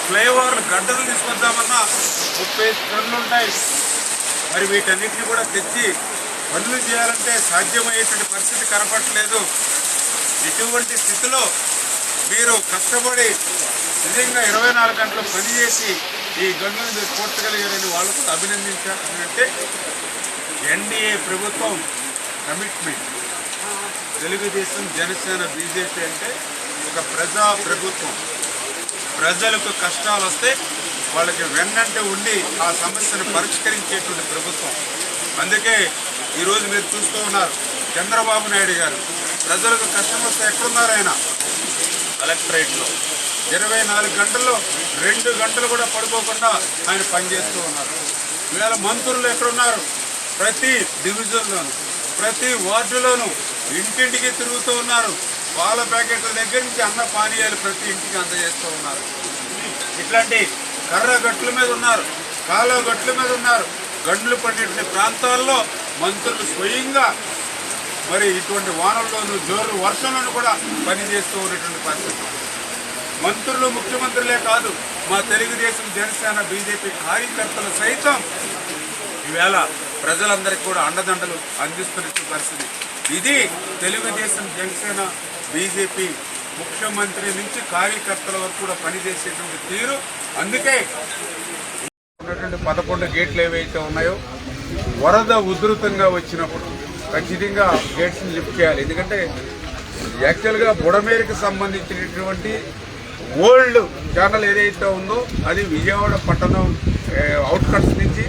ఫ్లైఓవర్లు గడ్డలు తీసుకొద్దామన్నా 30 టన్నులు ఉంటాయి. మరి వీటన్నిటిని కూడా తెచ్చి పనులు చేయాలంటే సాధ్యమయ్యేటువంటి పరిస్థితి కనపడట్లేదు. ఇటువంటి స్థితిలో మీరు కష్టపడి నిజంగా 24 గంటలు పనిచేసి ఈ గంటలను మీరు పూర్తగలిగారని వాళ్ళు కూడా అభినందించాలంటే ఎన్డీఏ ప్రభుత్వం కమిట్మెంట్. తెలుగుదేశం, జనసేన, బీజేపీ అంటే ఒక ప్రజా ప్రభుత్వం. ప్రజలకు కష్టాలు వస్తే వాళ్ళకి వెన్నంటే ఉండి ఆ సమస్యను పరిష్కరించేటువంటి ప్రభుత్వం. అందుకే ఈరోజు మీరు చూస్తూ ఉన్నారు, చంద్రబాబు నాయుడు గారు ప్రజలకు కష్టం వస్తే ఎక్కడున్నారు ఆయన? కలెక్టరేట్లో 24 గంటల్లో 2 గంటలు కూడా పడుకోకుండా ఆయన పనిచేస్తూ ఉన్నారు. ఇవాళ మంత్రులు ఎక్కడున్నారు? ప్రతి డివిజన్లోనూ ప్రతి వార్డులోనూ ఇంటింటికి తిరుగుతూ ఉన్నారు. పాల ప్యాకెట్ల దగ్గర నుంచి అన్న పానీయాలు ప్రతి ఇంటికి అందజేస్తూ ఉన్నారు. ఇట్లాంటి కర్ర గట్ల మీద ఉన్నారు, కాలువ గట్ల మీద ఉన్నారు. గండ్లు పడినటువంటి ప్రాంతాల్లో మంత్రులు స్వయంగా మరి ఇటువంటి వానల్లోనూ జోరు వర్షంలోనూ కూడా పనిచేస్తూ ఉన్నటువంటి పరిస్థితి. మంత్రులు, ముఖ్యమంత్రులే కాదు, మా తెలుగుదేశం, జనసేన, బీజేపీ కార్యకర్తలు సైతం ఈవేళ ప్రజలందరికీ కూడా అండదండలు అందిస్తున్న పరిస్థితి. ఇది తెలుగుదేశం, జనసేన, బీజేపీ ముఖ్యమంత్రి నుంచి కార్యకర్తల వరకు కూడా పనిచేసేటువంటి తీరు. అందుకే ఉన్నటువంటి 11 గేట్లు ఏవైతే ఉన్నాయో వరద ఉధృతంగా వచ్చినప్పుడు ఖచ్చితంగా గేట్స్ని లిఫ్ట్ చేయాలి. ఎందుకంటే యాక్చువల్గా బుడమేరుకి సంబంధించినటువంటి ఓల్డ్ ఛానల్ ఏదైతే ఉందో అది విజయవాడ పట్టణం అవుట్కట్స్ నుంచి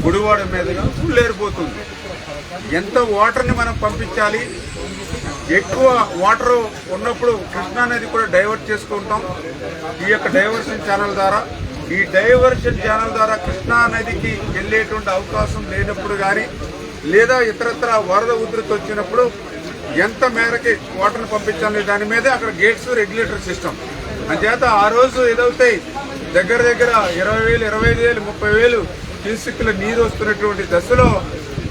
గుడివాడ మీదుగా ఫుల్లేరిపోతుంది. ఎంత వాటర్ని మనం పంపించాలి? ఎక్కువ వాటర్ ఉన్నప్పుడు కృష్ణానది కూడా డైవర్ట్ చేసుకుంటాం ఈ యొక్క డైవర్షన్ ఛానల్ ద్వారా. ఈ డైవర్షన్ ఛానల్ ద్వారా కృష్ణానదికి వెళ్ళేటువంటి అవకాశం లేనప్పుడు కానీ, లేదా ఇతరత్ర వరద ఉధృతి వచ్చినప్పుడు ఎంత మేరకి వాటర్ని పంపించాలి దాని మీదే అక్కడ గేట్స్, రెగ్యులేటర్ సిస్టమ్. అంచేత ఆ రోజు ఏదవుతాయి దగ్గర 20,000, 25,000, 30,000 క్యూసెక్కుల నీరు వస్తున్నటువంటి దశలో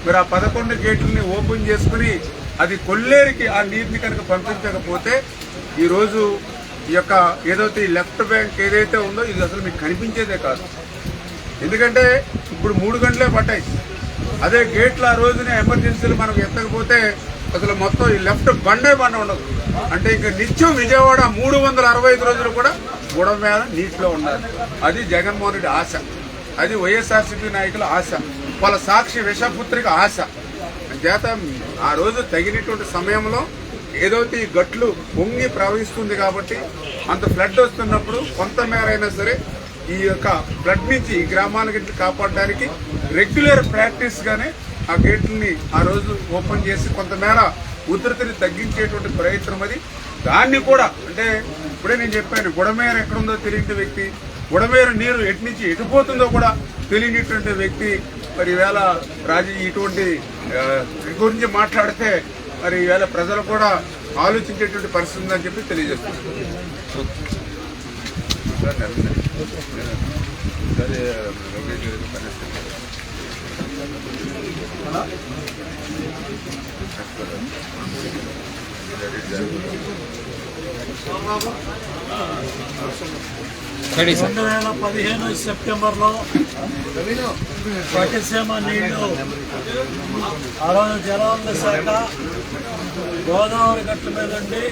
మీరు ఆ 11 గేట్లని ఓపెన్ చేసుకుని అది కొల్లేరికి ఆ నీటిని కనుక పంపించకపోతే ఈరోజు ఈ యొక్క ఏదైతే ఈ లెఫ్ట్ బ్యాంక్ ఏదైతే ఉందో ఇది అసలు మీకు కనిపించేదే కాదు. ఎందుకంటే ఇప్పుడు 3 గంటలే పట్టాయి. అదే గేట్లు ఆ రోజున ఎమర్జెన్సీలు మనకు ఎత్తకపోతే అసలు మొత్తం ఈ లెఫ్ట్ బండ ఉండదు. అంటే ఇంకా నిత్యం విజయవాడ 365 రోజులు కూడా బుడ మీద నీటిలో ఉండాలి. అది జగన్మోహన్ రెడ్డి ఆశ, అది వైఎస్ఆర్సీపీ నాయకుల ఆశ, వాళ్ళ సాక్షి విషపుత్రిక ఆశ. చేత ఆ రోజు తగినటువంటి సమయంలో ఏదైతే ఈ గట్లు పొంగి ప్రవహిస్తుంది కాబట్టి అంత ఫ్లడ్ వస్తున్నప్పుడు కొంతమేర అయినా సరే ఈ యొక్క ఫ్లడ్ నుంచి ఈ గ్రామాలకి కాపాడడానికి రెగ్యులర్ ప్రాక్టీస్ గానే ఆ గేట్లని ఆ రోజు ఓపెన్ చేసి కొంతమేర ఉధృతిని తగ్గించేటువంటి ప్రయత్నం అది. దాన్ని కూడా అంటే ఇప్పుడే నేను చెప్పాను, బుడమేర ఎక్కడుందో తెలియని వ్యక్తి, బుడమేర నీరు ఎటు నుంచి ఎటుపోతుందో కూడా తెలియనిటువంటి వ్యక్తి మరి ఈవేళ ఇటువంటి గురించి మాట్లాడితే మరి ఈవేళ ప్రజలు కూడా ఆలోచించేటువంటి పరిస్థితి ఉందని చెప్పి తెలియజేస్తున్నారు. సెప్టెంబర్లో పట్టిసీమ నీళ్లు ఆ రోజు జలవనరుల శాఖ గోదావరి గట్ల మీద ఉండి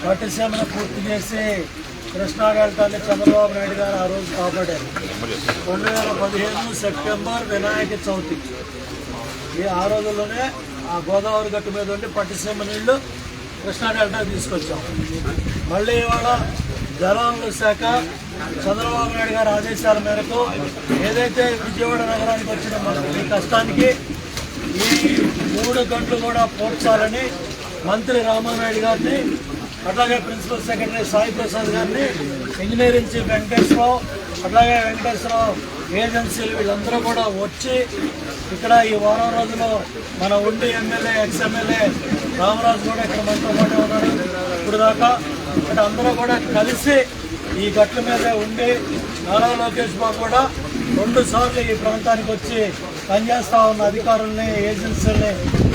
పట్టిసీమను పూర్తి చేసి కృష్ణా డెల్టాని చంద్రబాబు నాయుడు గారు ఆ రోజు కాపాడారు. 2015 సెప్టెంబర్ వినాయక చవితి ఆ రోజుల్లోనే ఆ గోదావరి గట్టు మీద ఉండి పట్టిసీమ నీళ్లు కృష్ణా డెల్టా తీసుకొచ్చాం. మళ్ళీ ఇవాళ జలవనరుల శాఖ చంద్రబాబు నాయుడు గారి ఆదేశాల మేరకు ఏదైతే విజయవాడ నగరానికి వచ్చిన ఈ కష్టానికి ఈ 3 గంటలు కూడా పోర్చాలని మంత్రి రామానాయుడు గారిని, అట్లాగే ప్రిన్సిపల్ సెక్రటరీ సాయి ప్రసాద్ గారిని, ఇంజనీరింగ్ చీఫ్ వెంకటేశ్వరరావు, అట్లాగే వెంకటేశ్వరరావు ఏజెన్సీలు వీళ్ళందరూ కూడా వచ్చి ఇక్కడ ఈ వారం రోజుల్లో మన ఉండి ఎమ్మెల్యే, ఎక్స్ఎమ్మెల్యే రామరాజు కూడా ఇక్కడ మనతో పాటు ఉన్నాడు ఇప్పుడు దాకా. ఇక్కడ అందరూ కూడా కలిసి ఈ గట్ల మీద ఉండి నారా లోకేష్ బాబు కూడా 2 సార్లు ఈ ప్రాంతానికి వచ్చి పనిచేస్తా ఉన్న అధికారుల్ని ఏజెన్సీలని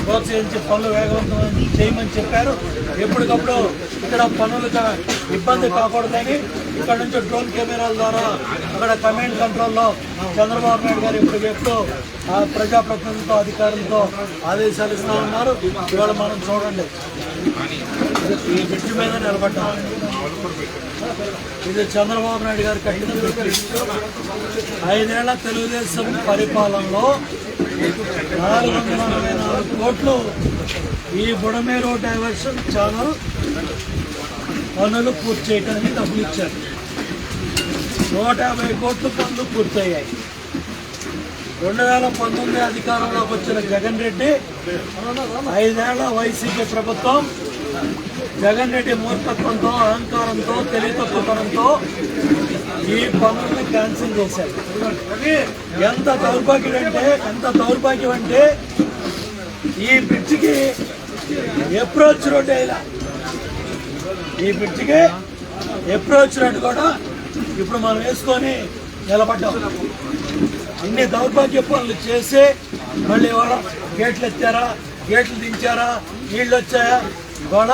ప్రోత్సహించి పనులు వేగవంతం చేయమని చెప్పారు. ఎప్పటికప్పుడు ఇక్కడ పనులకు ఇబ్బంది కాకూడదని ఇక్కడ నుంచి డ్రోన్ కెమెరాల ద్వారా అక్కడ కమాండ్ కంట్రోల్లో చంద్రబాబు నాయుడు గారు ఎప్పటికెప్పుడు ఆ ప్రజాప్రతినిధులతో అధికారులతో ఆదేశాలు ఇస్తూ ఉన్నారు. ఇవాళ మనం చూడండి ఈ బ్రిడ్జ్ మీద నిలబడ్డాం. ఇది చంద్రబాబు నాయుడు గారు కట్టిన బ్రిడ్జ్. 5 ఏళ్ల తెలుగుదేశం పరిపాలనలో 444 కోట్లు ఈ బుడమేరు డైవర్షన్ ఛానల్ పనులు పూర్తి చేయడానికి డబ్బులు ఇచ్చారు. 150 కోట్లు పనులు పూర్తయ్యాయి. 2019 అధికారంలోకి వచ్చిన జగన్ రెడ్డి 5 ఏళ్ల వైసీపీ ప్రభుత్వం జగన్ రెడ్డి మూర్ఖత్వంతో, అహంకారంతో, తెలివితక్కువతనంతో ఈ పనుల్ని క్యాన్సిల్ చేశారు. ఎంత దౌర్భాగ్యం అంటే ఈ బ్రిడ్జికి అప్రోచ్ రోడ్ వేయాల. ఈ బ్రిడ్జికి అప్రోచ్ రోడ్ కూడా ఇప్పుడు మనం వేసుకొని నిలబడ్డాం. ఇన్ని దౌర్భాగ్య పనులు చేసి మళ్ళీ ఇవాళ గేట్లు ఎత్తారా, గేట్లు దించారా, నీళ్ళు వచ్చాయా? ఇవాళ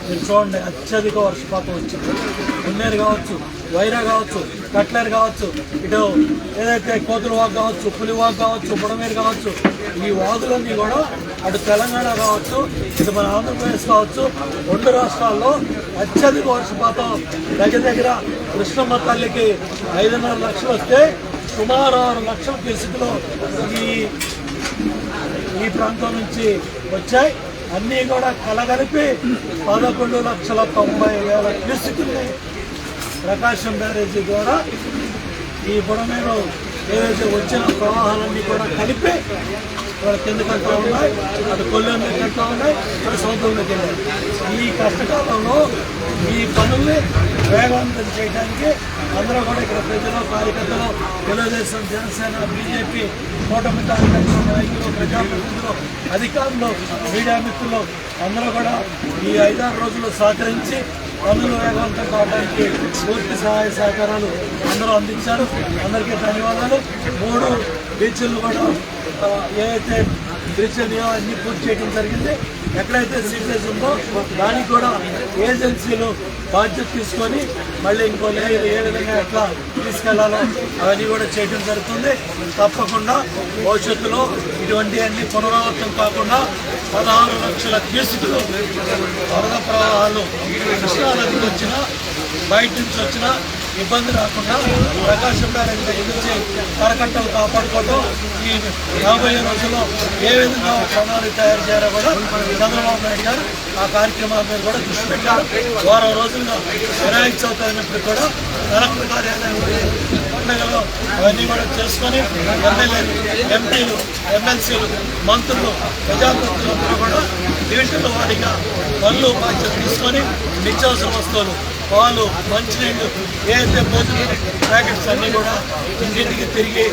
మీరు చూడండి, అత్యధిక వర్షపాతం వచ్చింది. ఉన్నేరు కావచ్చు, వైరా కావచ్చు, కట్లేరు కావచ్చు, ఇటు ఏదైతే కోతుల వాగు కావచ్చు, పులి వాగు కావచ్చు, బుడమేరు కావచ్చు, ఈ వాగులన్నీ కూడా అటు తెలంగాణ కావచ్చు, ఇటు మన ఆంధ్రప్రదేశ్ కావచ్చు, 2 రాష్ట్రాల్లో అత్యధిక వర్షపాతం. దగ్గర కృష్ణమ్మ తల్లికి 5.5 లక్షలు వస్తే సుమారు 6 లక్షల క్యూసెక్లు ఈ ప్రాంతం నుంచి వచ్చాయి. అన్నీ కూడా కలగలిపి 11,90,000 క్యూసెక్లని ప్రకాశం బ్యారేజీ ద్వారా ఈ బుడమేరు ఏదైతే వచ్చిన ప్రవాహాలన్నీ కూడా కలిపి ఇక్కడ కిందకి వెళ్తూ ఉన్నాయి, అటు కొల్లూరులోకి వెళ్తూ ఉన్నాయి, అటు సముద్రంలోకి వెళ్ళాయి. ఈ కష్టకాలంలో ఈ పనుల్ని వేగవంతం చేయడానికి అందరూ కూడా ఇక్కడ ప్రజలు, కార్యకర్తలు, తెలుగుదేశం, జనసేన, బీజేపీ, కూటమి కార్యకర్తలు, నాయకులు, ప్రజాప్రతినిధులు, అధికారులు, మీడియా మిత్రులు అందరూ కూడా ఈ 5-6 రోజులు సహకరించి పనులు వేగవంతం కావడానికి పూర్తి సహాయ సహకారాలు అందరూ అందించారు. అందరికీ ధన్యవాదాలు. 3 బీచ్లు కూడా ఏదైతే బ్రిడ్జ్లు అన్ని పూర్తి చేయడం జరిగింది. ఎక్కడైతే సీపేజ్ ఉందో దానికి కూడా ఏజెన్సీలు బాధ్యత తీసుకొని మళ్ళీ ఇంకో లేయర్ ఏ విధంగా ఎట్లా తీసుకెళ్లాలో అవన్నీ కూడా చేయడం జరుగుతుంది. తప్పకుండా భవిష్యత్తులో ఇటువంటి అన్ని పునరావృతం కాకుండా 16 లక్షల క్యూసెక్లు వరద ప్రవాహాలు కృష్ణానదికి వచ్చినా, బయట నుంచి వచ్చినా ఇబ్బంది రాకుండా ప్రకాశం బ్యారేజ్ నుంచి కరకట్టలు కాపాడుకోవడం, ఈ రాబోయే రోజుల్లో ఏ విధంగా ప్రణాళిక తయారు చేయాలో కూడా చంద్రబాబు నాయుడు గారు ఆ కార్యక్రమాల మీద కూడా దృష్టి పెట్టారు. వారం రోజులుగా వినాయక చవితి అయినప్పుడు కూడా కలెక్టర్ కార్యాలయం పండుగలో అవన్నీ కూడా చేసుకొని ఎమ్మెల్యేలు, ఎంపీలు, ఎమ్మెల్సీలు, మంత్రులు, ప్రజాప్రతినిధులందరూ కూడా డివిజన్ల వారీగా పనులు బాధ్యత తీసుకొని నిత్యావసర వస్తువులు, పాలు, మంచినీళ్ళు, ఏదైతే భోజనం ప్యాకెట్స్ అన్నీ కూడా ఇంటింటికి తిరిగి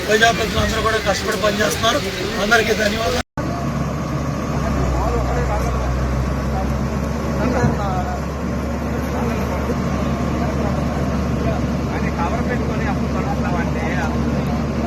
ప్రజాప్రతినిధులు అందరూ కూడా కష్టపడి పనిచేస్తున్నారు. అందరికీ ధన్యవాదాలు.